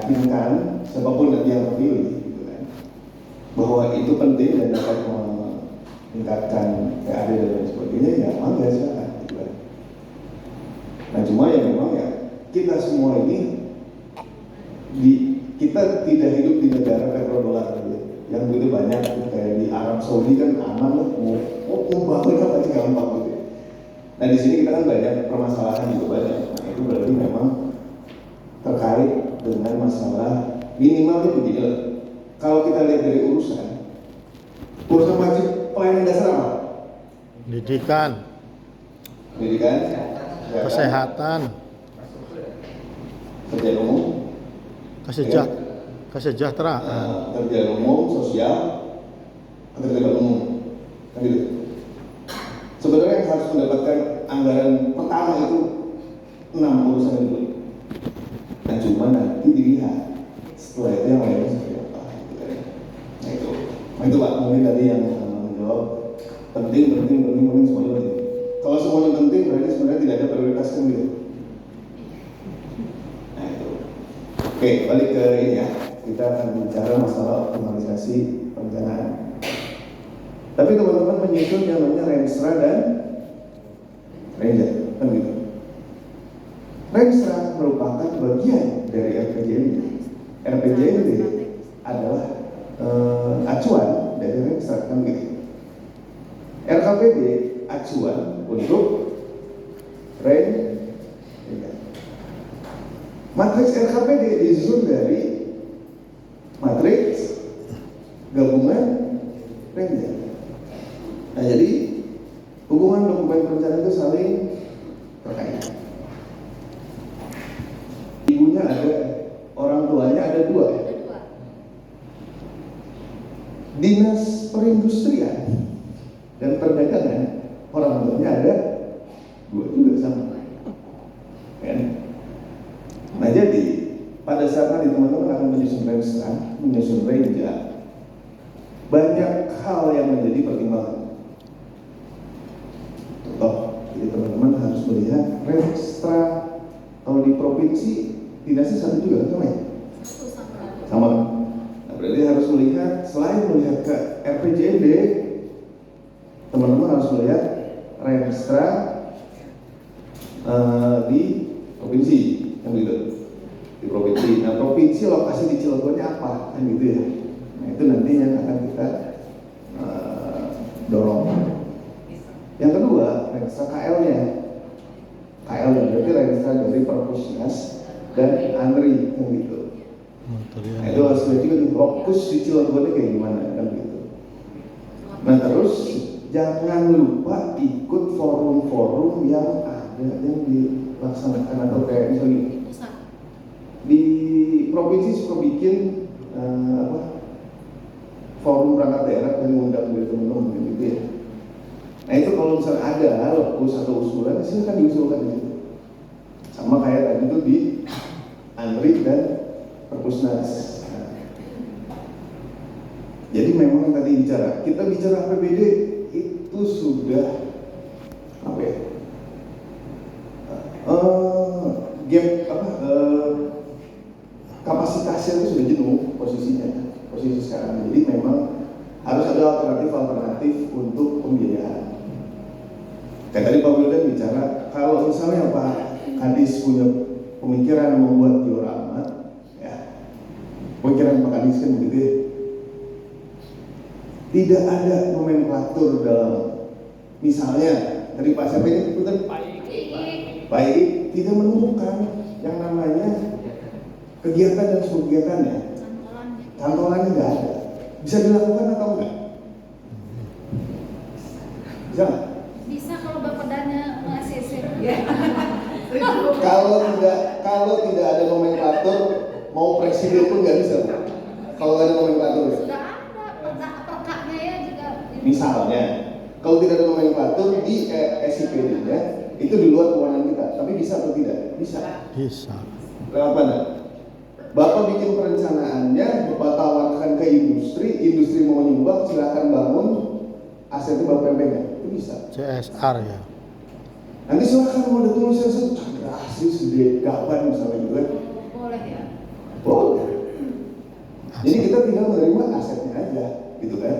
meyakinkan siapapun nanti yang terpilih gitu kan, bahwa itu penting dan dapat meningkatkan PAD dan lain sebagainya, ya mangga silakan gitu kan. Nah cuma ya memang ya kita semua ini kita tidak hidup di negara petrodolar gitu, yang begitu banyak kayak di Arab Saudi kan aman lah, mau bangun apa aja gampang gitu. Nah di sini kita kan banyak permasalahan juga banyak. Nah itu berarti memang terkait dengan masalah minimalnya begini loh. Kalau kita lihat dari urusan wajib pelayanan dasar apa? Pendidikan, kesehatan, kerjaan umum, kesejahteraan, kerjaan umum, sosial, ketertiban umum, kan gitu. Sebenarnya yang harus mendapatkan anggaran pertama itu 6 urusan itu. Nah cuma nanti dilihat setelah itu yang lainnya seperti apa gitu kan. Nah itu Pak, mungkin tadi yang menjawab penting semuanya penting. Kalau semuanya penting berarti sebenarnya tidak ada prioritas kan gitu. Nah itu. Oke, balik ke ini ya. Kita akan bicara masalah optimalisasi perencanaan. Tapi teman-teman menyusun yang namanya Renstra dan Renja, kan gitu. Renstra merupakan bagian dari RPJMD. RPJMD adalah acuan dari Renstra, kan gitu. RKPD acuan untuk Renja. Matriks RKPD disusun dari matriks gabungan Renja. Nah jadi hubungan dokumen perencanaan itu saling terkait. Ibunya ada, orang tuanya ada dua. Dinas Perindustrian dan Perdagangan, orang tuanya ada dua juga sama. Kan? Nah jadi pada saat nanti teman-teman akan menyusun Renstra, menyusun Renja, banyak hal yang menjadi pertimbangan. Jadi teman-teman harus melihat Renstra. Kalau di provinsi dinasnya satu juga kan ya? Sama. Nah, berarti harus melihat, selain melihat ke RPJMD, teman-teman harus melihat Renstra di provinsi, kan gitu. Di provinsi. Nah provinsi lokasi di Cilegonnya apa, kan gitu ya. Nah itu nanti yang akan kita dorong. Yang kedua, Renstra KL-nya. KL berarti Renstra dari Perpusnas dan ANRI, kan gitu. Nah itu harus lihat juga nih, fokus di Cilegonnya kayak gimana, kan gitu. Nah terus jangan lupa ikut forum-forum yang ada yang dilaksanakan, atau kayak misalnya di provinsi suka bikin forum perangkat daerah yang mengundang dari teman-teman gitu ya. Nah itu kalau misalnya ada lokus atau usulan, silakan diusulkan di situ. Sama kayak tadi itu di ANRI dan Perpusnas. Jadi memang yang tadi kita bicara APBD itu sudah apa ya? Kapasitasnya itu sudah jenuh posisi sekarang. Jadi memang harus ada alternatif untuk pembiayaan. Kayak tadi Pak Wildan bicara, kalau misalnya Pak Kadis punya pemikiran membuat diorama, ya, pemikiran Pak Kadis kan begitu ya. Tidak ada nomenklatur dalam, misalnya dari Pak Syafri ini baik tidak menemukan yang namanya kegiatan dan subkegiatannya, cantolannya nggak ada. Bisa dilakukan atau enggak? Bisa nggak? Bisa kalau Bapak Dana nge-ACC. Kalau tidak ada nomenklatur, mau presiden pun nggak bisa. Kalau nggak ada nomenklatur. Sudah ada perkaknya ya juga. Misalnya, kalau tidak ada nomenklatur di SIPD-nya, itu di luar kewenangan kita. Tapi bisa atau tidak? Bisa. bisa. Lewat mana? Bapak bikin perencanaannya, Bapak tawarkan ke industri mau nyumbang, silakan bangun, asetnya Bapak pegang. Itu bisa. CSR ya. Nanti silakan mau ada tulisan satu, rasis gede gaban misalnya gitu kan. Boleh ya? Boleh. Jadi kita tinggal menerima asetnya aja, gitu kan.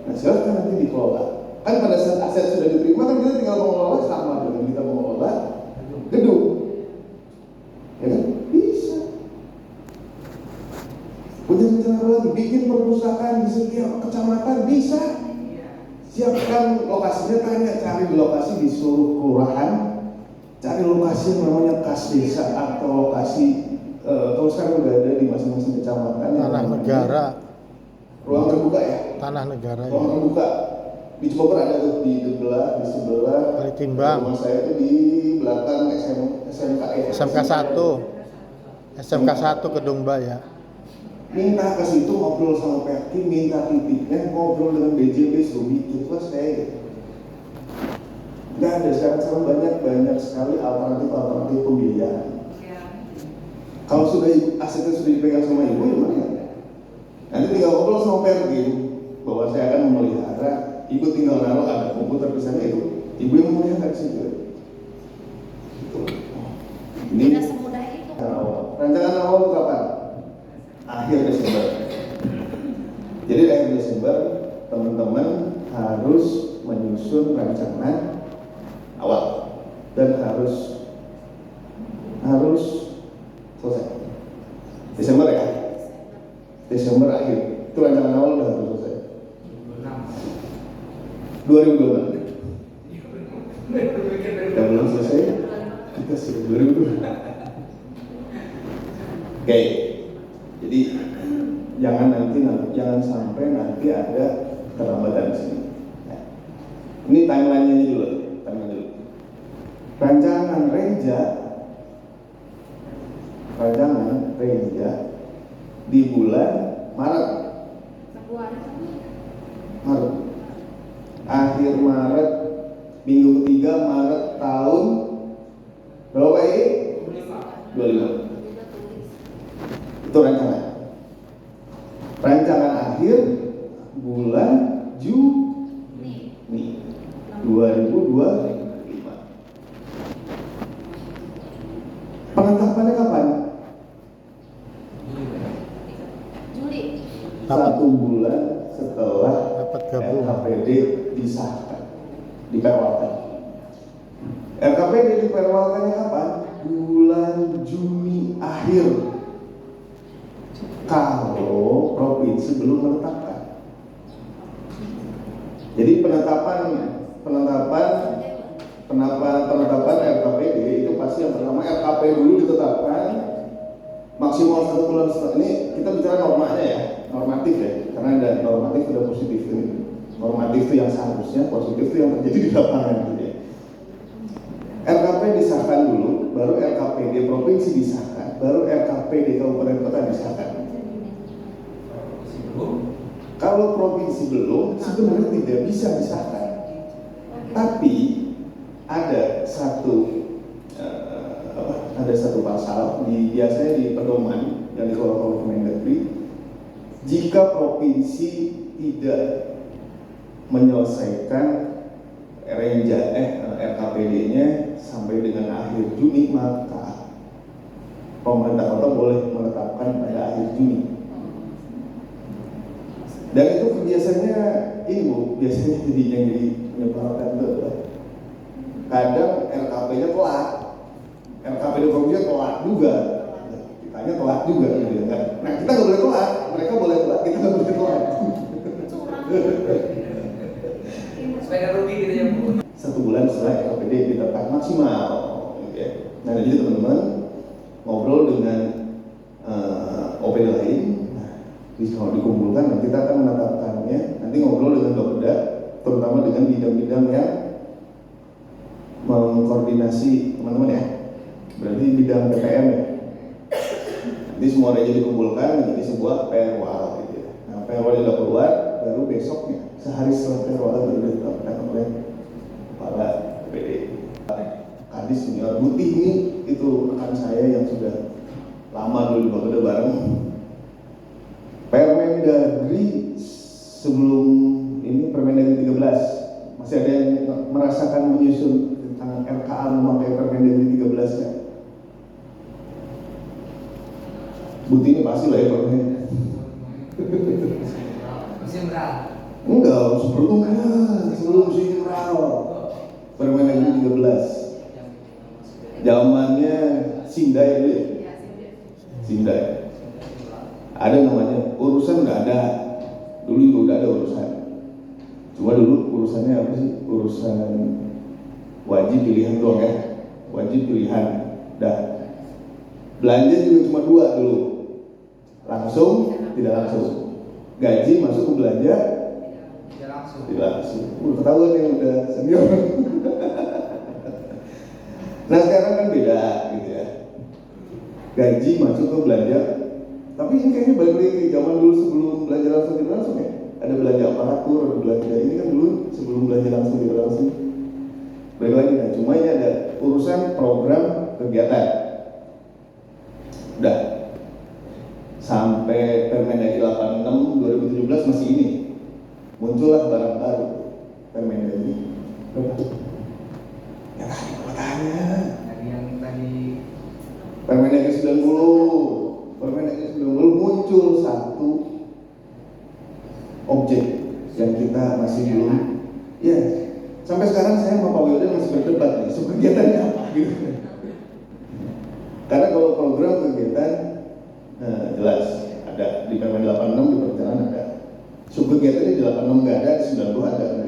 Nah silahkan nanti dikelola. Kan pada saat aset sudah diterima kan kita tinggal mengelola sama dengan kita mengelola gedung. Ya kan? Bisa. Punya rencana apa lagi? Bikin perpustakaan di setiap kecamatan bisa. Siapkan lokasinya, cari di lokasi di seluruh kelurahan, cari lokasi yang namanya kas desa atau lokasi kalau sekarang udah ada di masing-masing kecamatan. Tanah negara. Ruang terbuka ya. Tanah negara. Ruang Ya. terbuka. Di Cibubur ada tuh di sebelah. Kali Timbang. Rumah saya itu di belakang SMK ya. SMK 1. SMK 1 Kedung Baya. Minta ke situ ngobrol sama Perki, minta titiknya, ngobrol dengan BJB suruh bikin selesai. Nggak ada sekarang banyak sekali alternatif pembiayaan. Kalau asetnya sudah dipegang sama ibu, ya mana? Nanti tinggal ngobrol sama Perki bahwa saya akan memelihara, ibu tinggal naruh ada komputer di sana itu, ibu yang memelihara di situ. Ini Tidak semudah itu. rancangan awal itu kapan? Akhir Desember. Jadi di akhir Desember teman-teman harus menyusun rancangan awal dan harus selesai. Desember ya. Desember akhir. Itu rancangan awal udah harus selesai. 2026. Yang belum selesai kita sudah 2026. Oke. Jadi jangan sampai nanti ada keterlambatan di sini. Ya. Ini timeline-nya dulu. Rancangan Renja di bulan Maret. Akhir Maret, minggu ketiga Maret tahun berapa ini? 25. Itu rancangan akhir bulan Juni 2025. Penetapannya kapan? Juli. 1 bulan setelah Rapat gabung. RKPD disahkan, diperwalkan. RKPD diperwalkannya kapan? Bulan Juni akhir. Kalau provinsi belum menetapkan. Jadi penetapan RKPD itu pasti yang pertama RKP dulu ditetapkan maksimal 1 bulan setelah ini. Kita bicara normanya ya, normatif ya, karena ada normatif ada positif ini. Normatif itu yang seharusnya, positif itu yang terjadi di lapangan gitu ya. RKP disahkan dulu, baru RKPD provinsi disahkan, baru RKPD kabupaten kota disahkan. Kalau provinsi belum, sebenarnya tidak bisa disahkan. Tapi ada satu pasal biasanya di pedoman yang dikeluarkan oleh Kemendagri, jika provinsi tidak menyelesaikan RKPD-nya sampai dengan akhir Juni, maka pemerintah kota boleh menetapkan pada akhir Juni. Dan itu biasanya jadi menyebalkan itu kadang RKP-nya telat, RKPD provinsi telat juga, kitanya telat juga gitu kan. Nah kita nggak boleh telat, mereka boleh telat, kita nggak boleh telat. Supaya rugi gitu ya Bu. 1 bulan setelah RKPD ditetapkan maksimal. Okay. Nah jadi teman-teman ngobrol dengan OPD lain. Kalau dikumpulkan, nah kita akan menetapkannya. Nanti ngobrol dengan Bapeda, terutama dengan bidang-bidang yang mengkoordinasi teman-teman ya. Berarti bidang PPM ya. Nanti semua reja dikumpulkan menjadi sebuah perwal gitu ya. Nah perwal sudah keluar, baru besoknya sehari setelah perwal baru ditetapkan oleh kepala PD. Kadis Senior Buti ini itu rekan saya yang sudah lama dulu di Bapeda bareng. Permendagri sebelum ini Permendagri 13 masih ada yang merasakan menyusun tentang RKA memakai Permendagri 13 ya. Buti ini pasti lah ya Permendagri. Musim berapa? Enggak, sebelum musim Permendagri 13. Zamannya Sindai dulu ya. Ya, sih. Sindai. Ada namanya urusan udah ada. Dulu juga udah ada urusan. Cuma dulu urusannya apa sih? Urusan wajib pilihan doang ya. Wajib pilihan. Dah. Belanja juga cuma 2 dulu. Langsung, tidak langsung. Gaji masuk ke belanja, Tidak langsung. tidak langsung. Ketahuan yang udah senior. Nah sekarang kan beda gitu ya. Gaji masuk ke belanja. Tapi ini kayaknya balik lagi zaman dulu sebelum belanja langsung tidak langsung ya. Ada belanja aparatur, ada belanja ini kan dulu sebelum belanja langsung tidak langsung. Balik lagi nah, cuma ini ada urusan program kegiatan. Udah. Sampai Permendagri 86 2017 masih ini. Muncullah barang baru Permendagri. Ya tadi pertanyaan. Dari yang tadi Permendagri 90. Permendagri 90 muncul satu objek yang kita masih belum. Ya, sampai sekarang saya sama Pak Wildan masih berdebat nih, kegiatannya apa gitu. Karena kalau program kegiatan jelas ada di Permen 86 di perencanaan ada. Subkegiatannya di 86 nggak ada, di 90 ada.